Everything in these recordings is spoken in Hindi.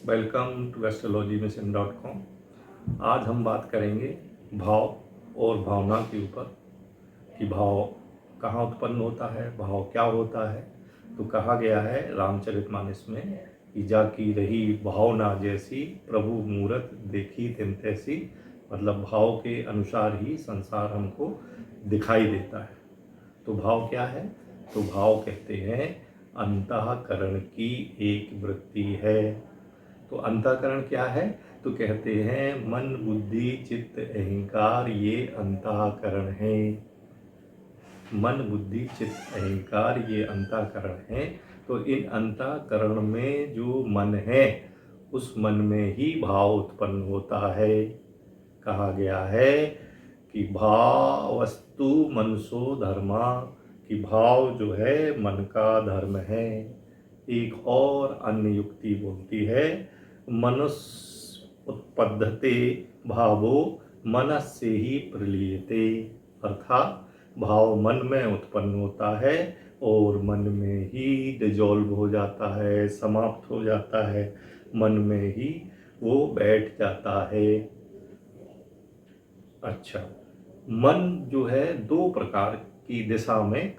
Welcome to astrologymission.com। आज हम बात करेंगे भाव और भावना के ऊपर कि भाव कहाँ उत्पन्न होता है, भाव क्या होता है। तो कहा गया है रामचरितमानस में कि जाकी रही भावना जैसी, प्रभु मूरत देखी तिन तैसी। मतलब भाव के अनुसार ही संसार हमको दिखाई देता है। तो भाव क्या है? तो भाव कहते हैं अंतःकरण की एक वृत्ति है। तो अंतःकरण क्या है? तो कहते हैं मन बुद्धि चित्त अहंकार, ये अंतःकरण है। मन बुद्धि चित्त अहंकार ये अंतःकरण है। तो इन अंतःकरण में जो मन है, उस मन में ही भाव उत्पन्न होता है। कहा गया है कि भाव वस्तु मनसो धर्मा, कि भाव जो है मन का धर्म है। एक और अन्य युक्ति बोलती है मनुष्य उत्पद्यते भावो मनस्य ही प्रलीयते, अर्थात भाव मन में उत्पन्न होता है और मन में ही डिजॉल्व हो जाता है, समाप्त हो जाता है, मन में ही वो बैठ जाता है। अच्छा, मन जो है दो प्रकार की दिशा में,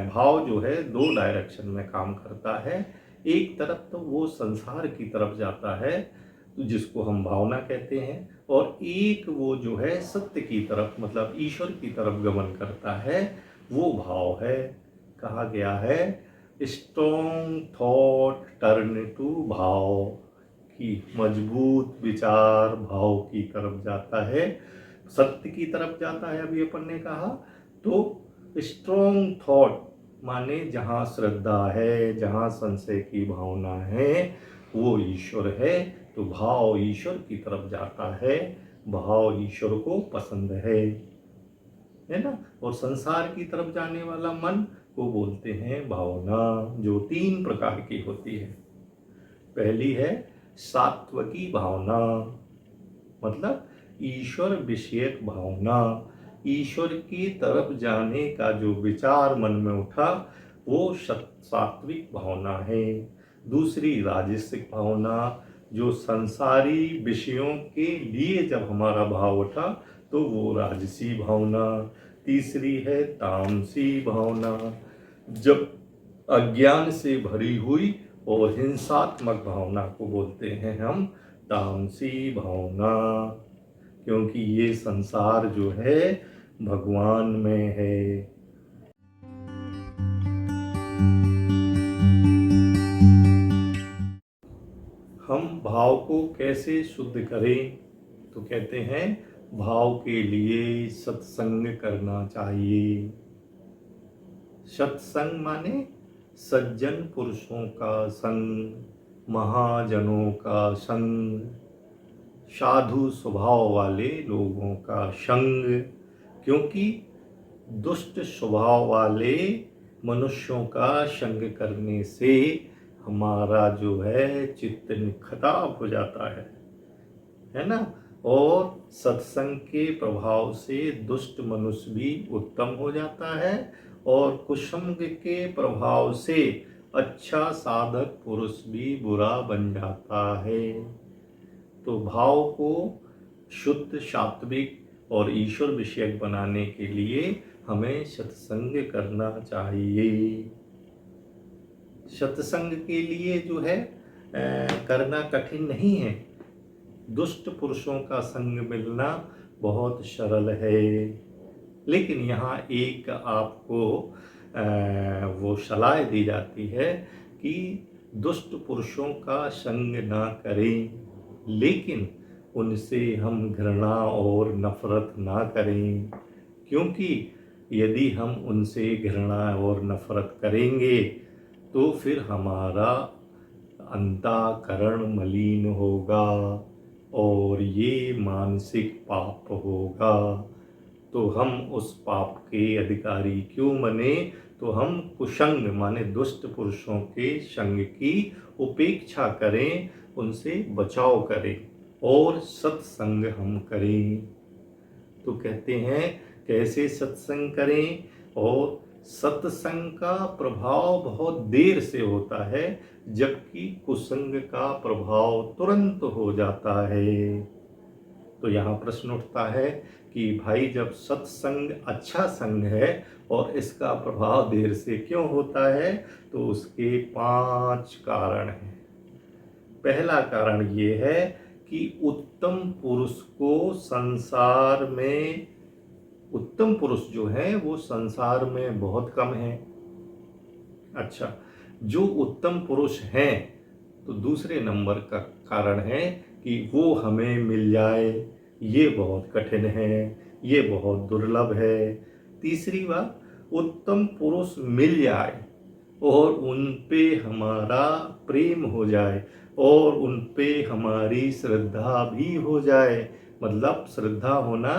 भाव जो है दो डायरेक्शन में काम करता है। एक तरफ तो वो संसार की तरफ जाता है, तो जिसको हम भावना कहते हैं, और एक वो जो है सत्य की तरफ, मतलब ईश्वर की तरफ गमन करता है, वो भाव है। कहा गया है स्ट्रॉन्ग थॉट टर्न टू भाव, की मजबूत विचार भाव की तरफ जाता है, सत्य की तरफ जाता है। अभी अपन ने कहा तो स्ट्रॉन्ग थॉट माने जहाँ श्रद्धा है, जहाँ संशय की भावना है, वो ईश्वर है। तो भाव ईश्वर की तरफ जाता है, भाव ईश्वर को पसंद है ना। और संसार की तरफ जाने वाला मन को बोलते हैं भावना, जो तीन प्रकार की होती है। पहली है सात्विकी भावना, मतलब ईश्वर विषयक भावना, ईश्वर की तरफ जाने का जो विचार मन में उठा, वो सात्विक भावना है। दूसरी राजसिक भावना, जो संसारी विषयों के लिए जब हमारा भाव उठा तो वो राजसी भावना। तीसरी है तामसी भावना, जब अज्ञान से भरी हुई और हिंसात्मक भावना को बोलते हैं हम तामसी भावना, क्योंकि ये संसार जो है भगवान में है। हम भाव को कैसे शुद्ध करें? तो कहते हैं भाव के लिए सत्संग करना चाहिए। सत्संग माने सज्जन पुरुषों का संग, महाजनों का संग, साधु स्वभाव वाले लोगों का संग। क्योंकि दुष्ट स्वभाव वाले मनुष्यों का संग करने से हमारा जो है चित्त खराब हो जाता है ना। और सत्संग के प्रभाव से दुष्ट मनुष्य भी उत्तम हो जाता है, और कुसंग के प्रभाव से अच्छा साधक पुरुष भी बुरा बन जाता है। तो भाव को शुद्ध सात्विक और ईश्वर विषयक बनाने के लिए हमें सत्संग करना चाहिए। सत्संग के लिए जो है करना कठिन नहीं है। दुष्ट पुरुषों का संग मिलना बहुत सरल है। लेकिन यहाँ एक आपको वो सलाह दी जाती है कि दुष्ट पुरुषों का संग ना करें, लेकिन उनसे हम घृणा और नफरत ना करें। क्योंकि यदि हम उनसे घृणा और नफरत करेंगे तो फिर हमारा अंतःकरण मलिन होगा और ये मानसिक पाप होगा। तो हम उस पाप के अधिकारी क्यों बने? तो हम कुसंग माने दुष्ट पुरुषों के संग की उपेक्षा करें, उनसे बचाव करें और सत्संग हम करें। तो कहते हैं कैसे सत्संग करें? और सत्संग का प्रभाव बहुत देर से होता है, जबकि कुसंग का प्रभाव तुरंत हो जाता है। तो यहाँ प्रश्न उठता है कि भाई जब सत्संग अच्छा संग है और इसका प्रभाव देर से क्यों होता है, तो उसके 5 कारण हैं। पहला कारण ये है कि उत्तम पुरुष जो है वो संसार में बहुत कम है। अच्छा, जो उत्तम पुरुष हैं तो दूसरे नंबर का कारण है कि वो हमें मिल जाए, ये बहुत कठिन है, ये बहुत दुर्लभ है। तीसरी बात, उत्तम पुरुष मिल जाए और उन पे हमारा प्रेम हो जाए और उन पे हमारी श्रद्धा भी हो जाए। मतलब श्रद्धा होना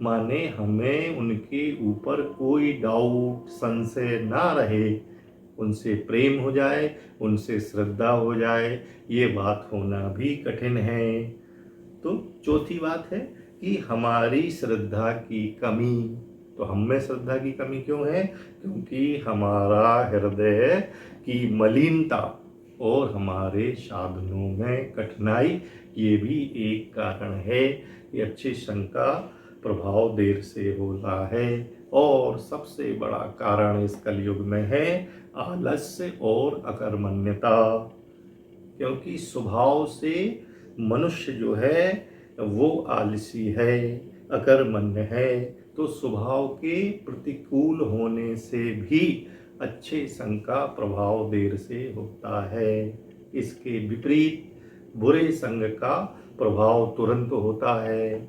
माने हमें उनके ऊपर कोई डाउट संशय ना रहे, उनसे प्रेम हो जाए, उनसे श्रद्धा हो जाए, ये बात होना भी कठिन है। तो चौथी बात है कि हमारी श्रद्धा की कमी। तो हम में श्रद्धा की कमी क्यों है? क्योंकि हमारा हृदय की मलिनता और हमारे साधनों में कठिनाई, ये भी एक कारण है कि अच्छे संग का प्रभाव देर से होता है। और सबसे बड़ा कारण इस कलयुग में है आलस्य और अकर्मण्यता। क्योंकि स्वभाव से मनुष्य जो है वो आलसी है, अकर्मण्य है। तो स्वभाव के प्रतिकूल होने से भी अच्छे संग का प्रभाव देर से होता है। इसके विपरीत बुरे संग का प्रभाव तुरंत होता है।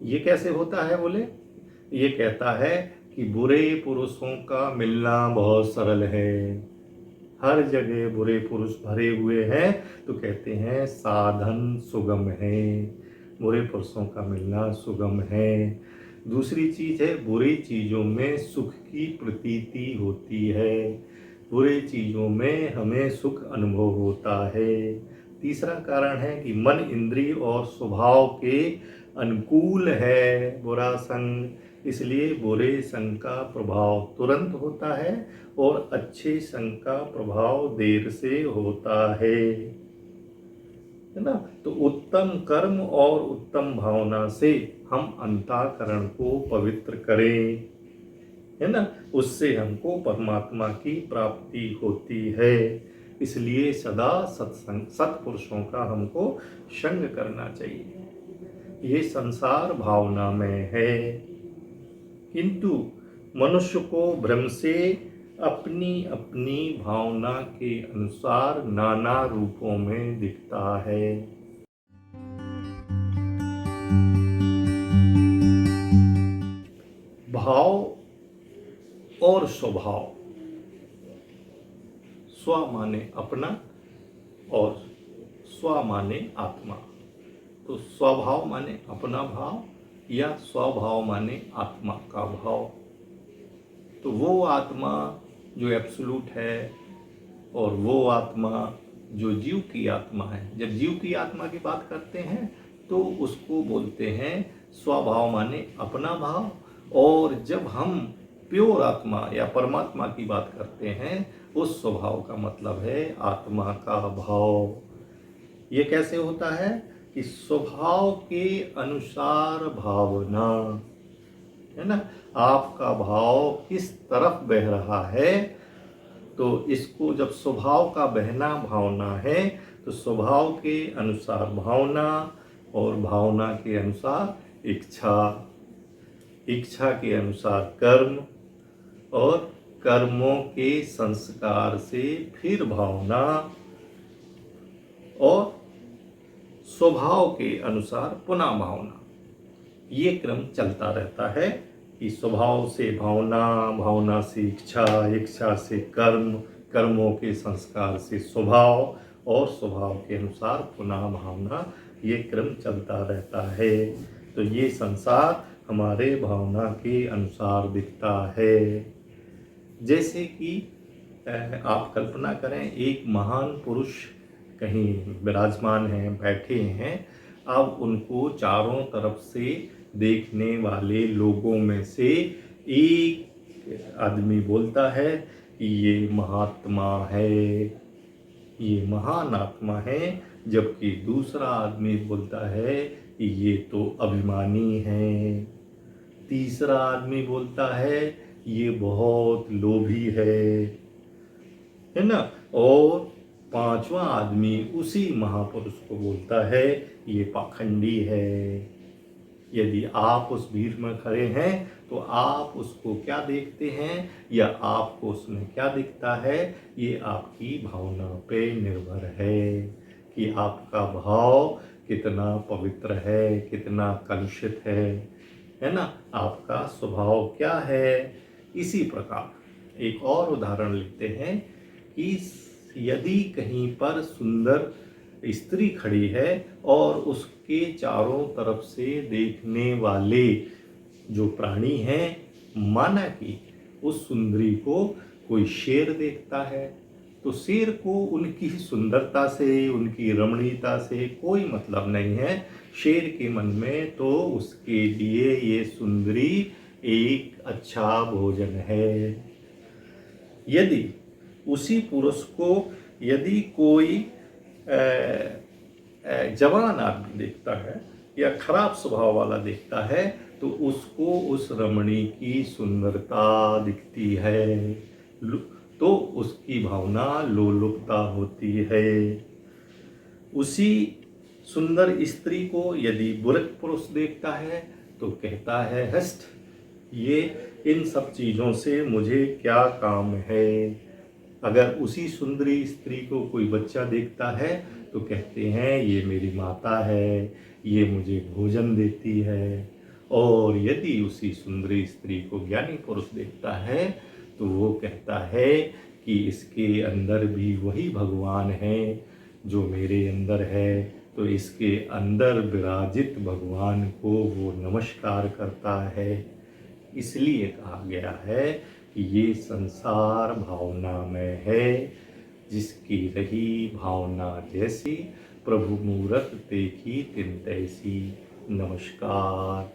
ये कैसे होता है बोले? ये कहता है कि बुरे पुरुषों का मिलना बहुत सरल है। हर जगह बुरे पुरुष भरे हुए हैं, तो कहते हैं साधन सुगम है, बुरे पुरुषों का मिलना सुगम है। दूसरी चीज है, बुरी चीजों में सुख की प्रतीति होती है, बुरी चीजों में हमें सुख अनुभव होता है। तीसरा कारण है कि मन, इंद्रिय और स्वभाव के अनुकूल है बुरा संग, इसलिए बुरे संग का प्रभाव तुरंत होता है और अच्छे संग का प्रभाव देर से होता है ना। तो उत्तम कर्म और उत्तम भावना से हम अंतःकरण को पवित्र करें, है ना, उससे हमको परमात्मा की प्राप्ति होती है। इसलिए सदा सत्संग, सत्पुरुषों का हमको संग करना चाहिए। ये संसार भावना में है, किंतु मनुष्य को भ्रम से अपनी अपनी भावना के अनुसार नाना रूपों में दिखता है। भाव और स्वभाव। स्व माने अपना और स्व माने आत्मा। तो स्वभाव माने अपना भाव या स्वभाव माने आत्मा का भाव। तो वो आत्मा जो एब्सोल्यूट है और वो आत्मा जो जीव की आत्मा है। जब जीव की आत्मा की बात करते हैं तो उसको बोलते हैं स्वभाव माने अपना भाव, और जब हम प्योर आत्मा या परमात्मा की बात करते हैं उस स्वभाव का मतलब है आत्मा का भाव। ये कैसे होता है कि स्वभाव के अनुसार भावना, है ना, आपका भाव किस तरफ बह रहा है। तो इसको जब स्वभाव का बहना भावना है तो स्वभाव के अनुसार भावना और भावना के अनुसार इच्छा, इच्छा के अनुसार कर्म और कर्मों के संस्कार से फिर भावना और स्वभाव के अनुसार पुनः भावना। ये क्रम चलता रहता है कि स्वभाव से भावना, भावना से इच्छा, इच्छा से कर्म, कर्मों के संस्कार से स्वभाव और स्वभाव के अनुसार पुनः भावना। ये क्रम चलता रहता है। तो ये संसार हमारे भावना के अनुसार दिखता है। जैसे कि आप कल्पना करें, एक महान पुरुष कहीं विराजमान हैं, बैठे हैं। अब उनको चारों तरफ से देखने वाले लोगों में से एक आदमी बोलता है कि ये महात्मा है, ये महान आत्मा है, जबकि दूसरा आदमी बोलता है कि ये तो अभिमानी है। तीसरा आदमी बोलता है ये बहुत लोभी है ना। और पांचवा आदमी उसी महापुरुष को बोलता है ये पाखंडी है। यदि आप उस भीड़ में खड़े हैं तो आप उसको क्या देखते हैं या आपको उसमें क्या दिखता है, ये आपकी भावना पे निर्भर है कि आपका भाव कितना पवित्र है, कितना कलुषित है ना, आपका स्वभाव क्या है। इसी प्रकार एक और उदाहरण लेते हैं कि यदि कहीं पर सुंदर स्त्री खड़ी है और उसके चारों तरफ से देखने वाले जो प्राणी हैं, माना कि उस सुंदरी को कोई शेर देखता है, तो शेर को उनकी सुंदरता से, उनकी रमणीयता से कोई मतलब नहीं है। शेर के मन में तो उसके लिए ये सुंदरी एक अच्छा भोजन है। यदि उसी पुरुष को यदि कोई जवान आदमी देखता है या खराब स्वभाव वाला देखता है तो उसको उस रमणी की सुंदरता दिखती है, तो उसकी भावना लोलुपता होती है। उसी सुंदर स्त्री को यदि बुरक पुरुष देखता है तो कहता है हस्ट, ये इन सब चीज़ों से मुझे क्या काम है। अगर उसी सुंदरी स्त्री को कोई बच्चा देखता है तो कहते हैं ये मेरी माता है, ये मुझे भोजन देती है। और यदि उसी सुंदरी स्त्री को ज्ञानी पुरुष देखता है तो वो कहता है कि इसके अंदर भी वही भगवान है जो मेरे अंदर है, तो इसके अंदर विराजित भगवान को वो नमस्कार करता है। इसलिए कहा गया है कि ये संसार भावना में है, जिसकी रही भावना जैसी, प्रभु मूरत देखी तिन तैसी। नमस्कार।